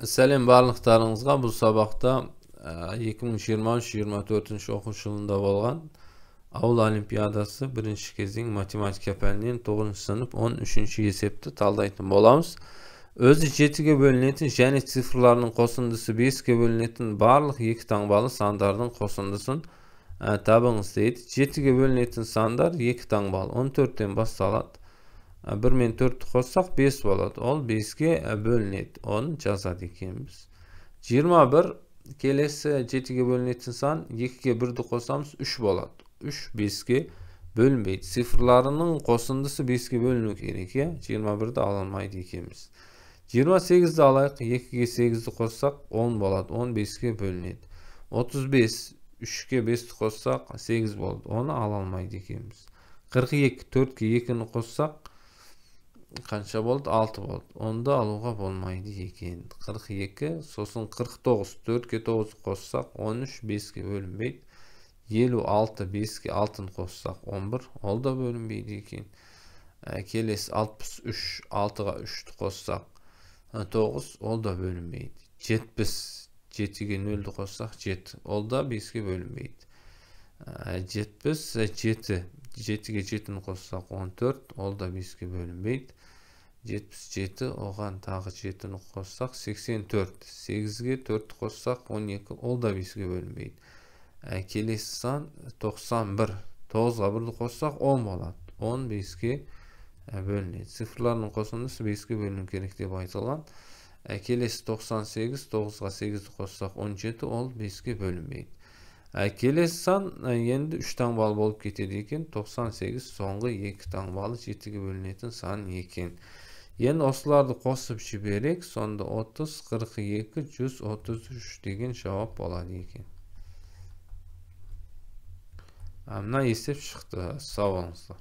Сәлем барлықтарыңызға. Бұл сабақта 2023-24 оқу жылында болған ауыл олимпиадасы бірінші кезең математика пәнінен 9 сынып 13 есепті талдайтын боламыз. Өзі 7-ге бөлінетін және цифрларының қосындысы 5-ге бөлінетін барлық 2 таңбалы сандардың қосындысын табыңыз дейді. 7-ге бөлінетін сандар 2 таңбалы 14-тен басталады. 1 мен 4 қоссақ 5 болады. Ол 5-ге бөлінеді. Оны жазады екенбіз. 21 келесі 7-ге бөлінетін сан 2-ге 1-ді қосамыз 3 болады. 3 5-ге бөлінбейді. Цифрларының қосындысы 5-ге бөліну керек. 21-ді ала алмайды екенбіз. 28-ді алайық. 2-ге 8-ді қоссақ 10 болады. 10 5-ге бөлінеді. 35 3-ге 5-ді қоссақ 8 болады. Оны ала алмайды екенбіз. 42 4-ге 2-ні қоссақ қанша болды? 6 болды. Онда алуға болмайды екен. 42, сосын 49, 4-ге 9 қоссақ 13, 5-ге бөлінбейді. 56, 5-ге 6-ны қоссақ 11, ол да бөлінбейді екен. Келесі 63, 6-ға 3-ті қоссақ 9, ол да бөлінбейді. 70, 7-ге 0-ді қоссақ 7, ол да 5-ге бөлінбейді. 77, 7-ге 7-ні қоссақ 14, ол да 5-ге бөлінбейді. 77, оған тағы 7-ні қоссақ 84, 8-ге 4-ті қоссақ 12, ол да 5-ге бөлінбейді. Келесі сан 91, 9-ға 1-ді қоссақ 10 болады. 10 5-ге бөлінеді. Цифрларының қосындысы 5-ге бөліну керек деп айтылған. Келесі 98, 9-ға 8-ді қоссақ 17, ол 5-ге бөлінбейді. Келесі сан енді 3 таңбалы болып кетеді екен. 98 соңғы 2 таңбалы 7-ге бөлінетін сан екен. Енді осыларды қосып жіберек, сонда 30, 42, 133 деген жауап болады екен. Мына есеп шықты. Сау болыңыздар.